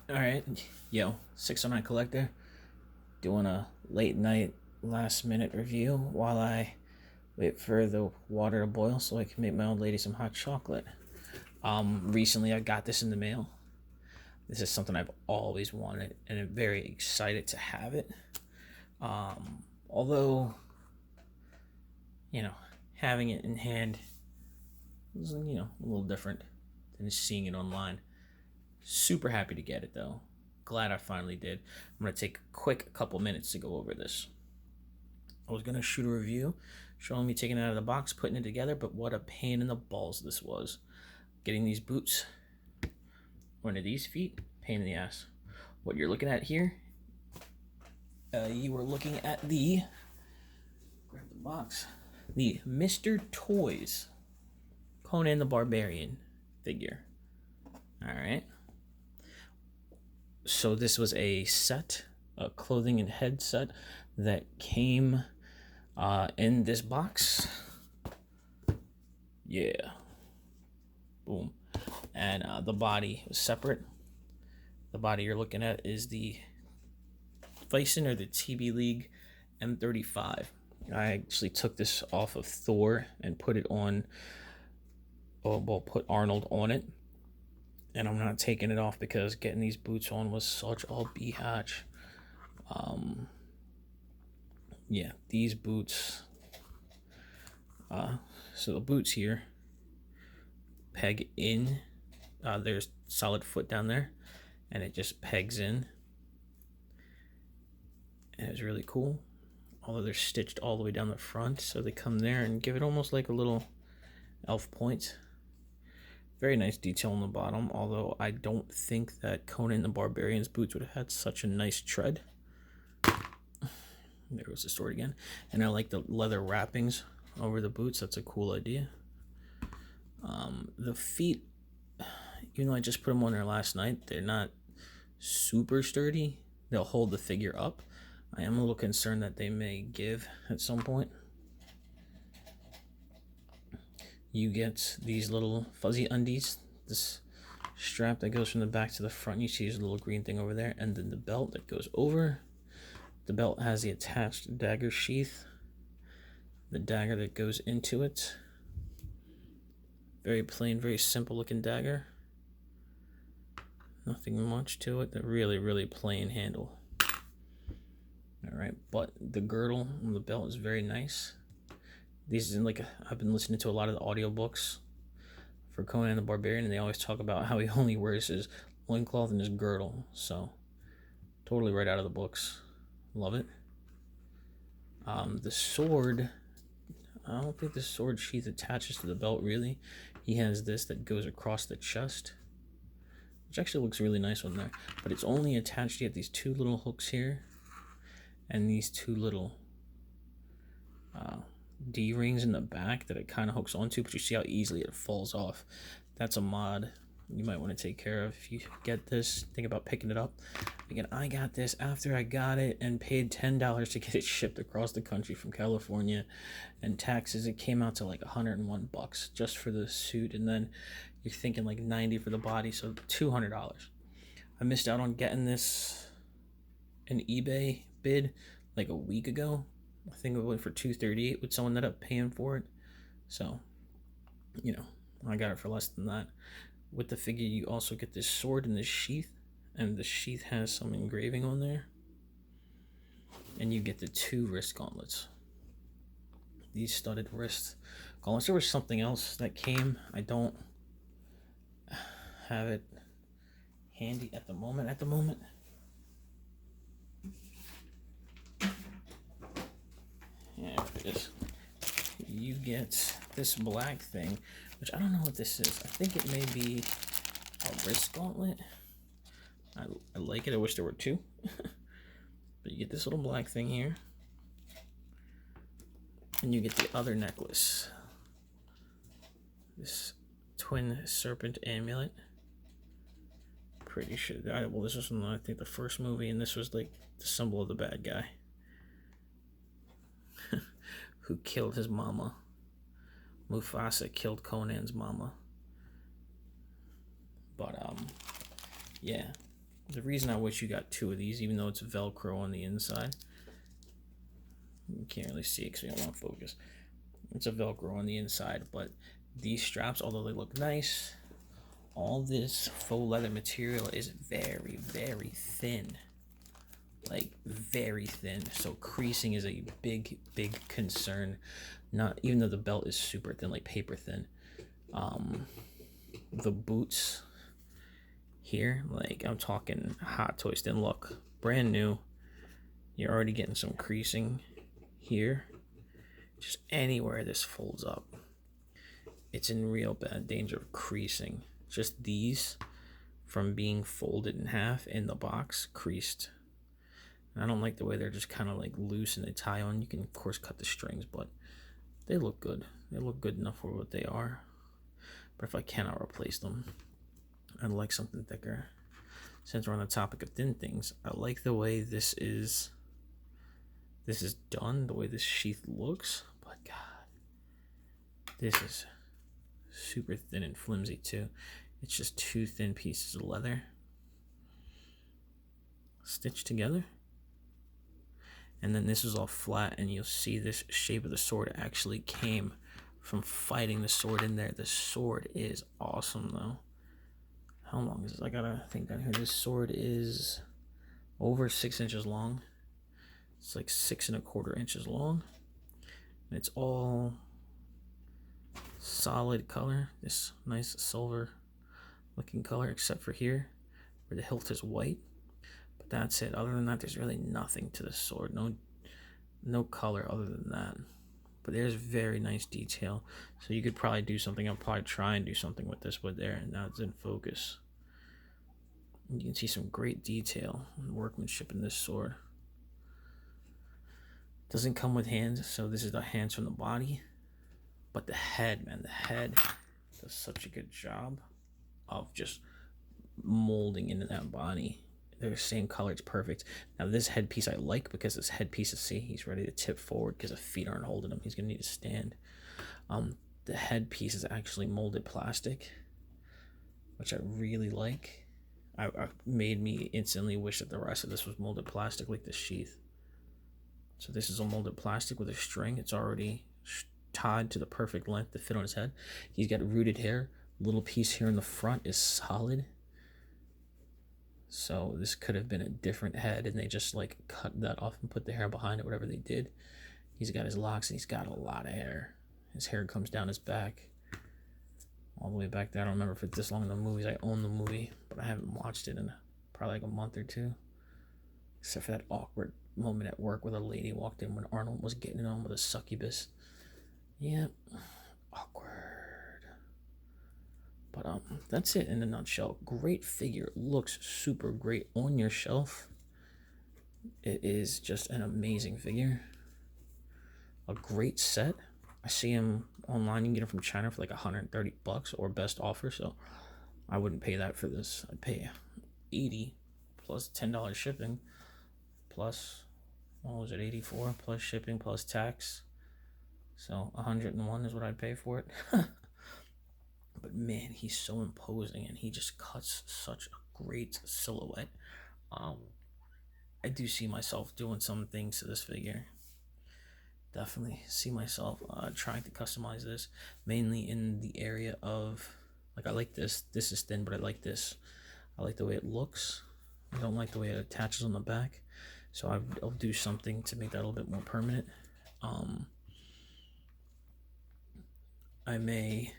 Alright, yo, 609 Collector, doing a late night last minute review while I wait for the water to boil so I can make my old lady some hot chocolate. Recently I got this in the mail. This is something I've always wanted and I'm very excited to have it. Although, having it in hand is, a little different than just seeing it online. Super happy to get it though. Glad I finally did. I'm going to take a quick couple minutes to go over this. I was going to shoot a review showing me taking it out of the box, putting it together, but what a pain in the balls this was. Getting these boots onto these feet, pain in the ass. What you're looking at here, you were looking at grab the box, the Mr. Toys Conan the Barbarian figure. Alright. So this was a set, a clothing and head set that came in this box. Yeah. Boom. And the body was separate. The body you're looking at is the phicen or the tbleague M35. I actually took this off of Thor and put it on, put Arnold on it. And I'm not taking it off because getting these boots on was such a biatch. Yeah, these boots. So the boots here peg in. There's solid foot down there, and it just pegs in. And it's really cool. Although they're stitched all the way down the front, so they come there and give it almost like a little elf point. Very nice detail on the bottom, although I don't think that Conan the Barbarian's boots would have had such a nice tread. There goes the sword again. And I like the leather wrappings over the boots. That's a cool idea. The feet, even though I just put them on there last night, they're not super sturdy. They'll hold the figure up. I am a little concerned that they may give at some point. You get these little fuzzy undies, this strap that goes from the back to the front. You see this little green thing over there, and then the belt that goes over. The belt has the attached dagger sheath, the dagger that goes into it. Very plain, very simple looking dagger. Nothing much to it. The really, really plain handle. Alright, but the girdle on the belt is very nice. These is I've been listening to a lot of the audiobooks for Conan the Barbarian, and they always talk about how he only wears his loincloth and his girdle. So, totally right out of the books. Love it. The sword, I don't think the sword sheath attaches to the belt really. He has this that goes across the chest, which actually looks really nice on there. But it's only attached, you have these two little hooks here, and these two little D-rings in the back that it kind of hooks onto, but you see how easily it falls off. That's a mod you might want to take care of if you get this. Think about picking it up. Again, I got this after I got it and paid $10 to get it shipped across the country from California, and taxes, it came out to like $101 just for the suit, and then you're thinking like $90 for the body, so $200. I missed out on getting this an eBay bid like a week ago. I think it went for $238 with someone that ended up paying for it. So, I got it for less than that. With the figure, you also get this sword in this sheath, and the sheath has some engraving on there. And you get the two wrist gauntlets. These studded wrist gauntlets. There was something else that came. I don't have it handy at the moment. Yeah, it is. You get this black thing, which I don't know what this is. I think it may be a wrist gauntlet. I like it. I wish there were two. But you get this little black thing here. And you get the other necklace. This twin serpent amulet. Pretty sure. Well, this was from, I think, the first movie, and this was like the symbol of the bad guy who killed his mama. Mufasa killed Conan's mama. But yeah, The reason I wish you got 2 of these, even though it's Velcro on the inside, you can't really see it because we don't want to focus. It's a Velcro on the inside, but these straps, although they look nice, all this faux leather material is very, very thin. Like, very thin. So creasing is a big, big concern. Not even though the belt is super thin, like paper thin. The boots here, like I'm talking Hot Toys didn't look brand new. You're already getting some creasing here. Just anywhere this folds up, it's in real bad danger of creasing. Just these, from being folded in half in the box, creased. And I don't like the way they're just kind of like loose and they tie on. You can of course cut the strings, but they look good. They look good enough for what they are. But if I cannot replace them, I'd like something thicker. Since we're on the topic of thin things, I like the way this is done, the way this sheath looks. But God, this is super thin and flimsy too. It's just 2 thin pieces of leather stitched together. And then this is all flat, and you'll see this shape of the sword actually came from fighting the sword in there. The sword is awesome though. How long is this? I gotta think down here. This sword is over 6 inches long. It's like 6 1/4 inches long. And it's all solid color. This nice silver looking color, except for here where the hilt is white. But that's it. Other than that, there's really nothing to the sword. No color other than that. But there's very nice detail. So you could probably do something. I'll probably try and do something with this wood there. And now it's in focus. You can see some great detail and workmanship in this sword. Doesn't come with hands, so this is the hands from the body. But the head, man, the head does such a good job of just molding into that body. They're the same color, it's perfect. Now this headpiece I like because this headpiece is, see, he's ready to tip forward because his feet aren't holding him. He's gonna need to stand. The headpiece is actually molded plastic, which I really like. I made me instantly wish that the rest of this was molded plastic like the sheath. So this is a molded plastic with a string. It's already tied to the perfect length to fit on his head. He's got rooted hair. Little piece here in the front is solid. So this could have been a different head and they just like cut that off and put the hair behind it, whatever they did. He's got his locks and he's got a lot of hair. His hair comes down his back, all the way back there. I don't remember if it's this long in the movies. I own the movie, but I haven't watched it in probably like a month or 2. Except for that awkward moment at work where the lady walked in when Arnold was getting it on with a succubus. Yep, awkward. But that's it in a nutshell. Great figure. Looks super great on your shelf. It is just an amazing figure. A great set. I see him online. You can get him from China for like $130 or best offer. So I wouldn't pay that for this. I'd pay $80 plus $10 shipping plus, what was it, $84 plus shipping plus tax. So $101 is what I'd pay for it. But man, he's so imposing and he just cuts such a great silhouette. I do see myself doing some things to this figure. Definitely see myself trying to customize this, mainly in the area of, like, I like this. This is thin, but I like this. I like the way it looks. I don't like the way it attaches on the back. So I'll do something to make that a little bit more permanent. I may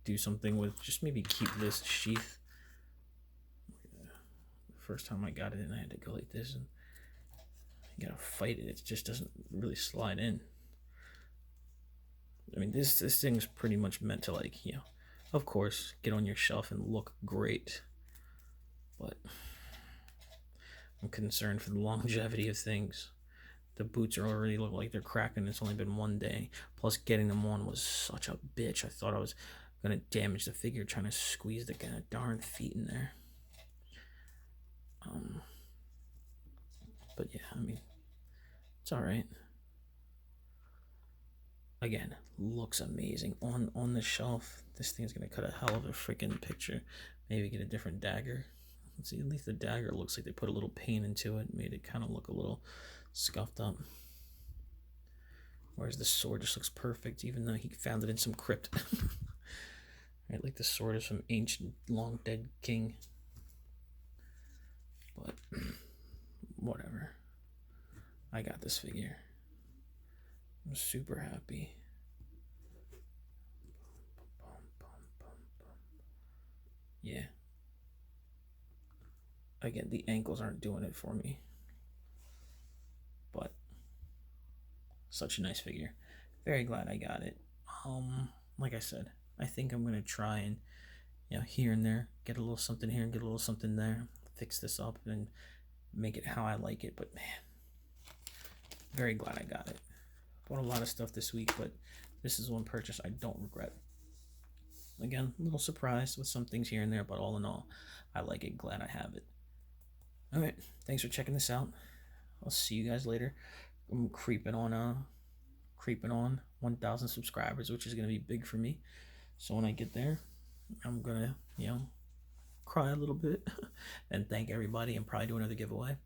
do something with just maybe keep this sheath. The first time I got it in, I had to go like this and you gotta fight it. It just doesn't really slide in. I mean, this thing's pretty much meant to, like, you know, of course, get on your shelf and look great. But I'm concerned for the longevity of things. The boots are already look like they're cracking. It's only been 1 day. Plus, getting them on was such a bitch. I thought I was gonna damage the figure trying to squeeze the kind of darn feet in there. But yeah, I mean, it's all right. Again, looks amazing on the shelf. This thing's gonna cut a hell of a freaking picture. Maybe get a different dagger. Let's see, at least the dagger looks like they put a little paint into it, made it kind of look a little scuffed up. Whereas the sword just looks perfect, even though he found it in some crypt. Right, like the sword is from ancient, long dead king. But whatever. I got this figure. I'm super happy. Yeah. Again, the ankles aren't doing it for me. But such a nice figure. Very glad I got it. Like I said, I think I'm gonna try and, you know, here and there, get a little something here and get a little something there, fix this up and make it how I like it. But man, very glad I got it. Bought a lot of stuff this week, but this is one purchase I don't regret. Again, a little surprised with some things here and there, but all in all, I like it. Glad I have it. All right, thanks for checking this out. I'll see you guys later. I'm creeping on 1,000 subscribers, which is gonna be big for me. So when I get there, I'm gonna, you know, cry a little bit and thank everybody and probably do another giveaway.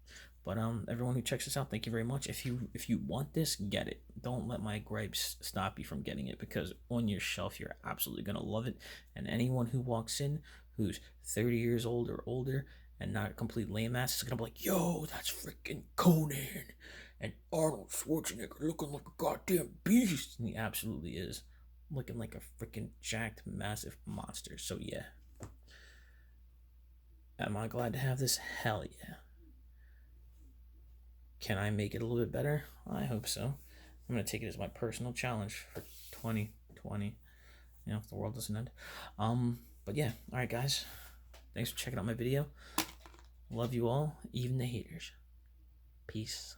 But everyone who checks this out, thank you very much. If you want this, get it. Don't let my gripes stop you from getting it, because on your shelf you're absolutely gonna love it. And anyone who walks in who's 30 years old or older and not a complete lame ass is gonna be like, yo, that's freaking Conan and Arnold Schwarzenegger looking like a goddamn beast. And he absolutely is, looking like a freaking jacked massive monster. So yeah, am I glad to have this? Hell yeah. Can I make it a little bit better? I hope so. I'm going to take it as my personal challenge for 2020. You know, if the world doesn't end. But yeah, alright guys. Thanks for checking out my video. Love you all, even the haters. Peace.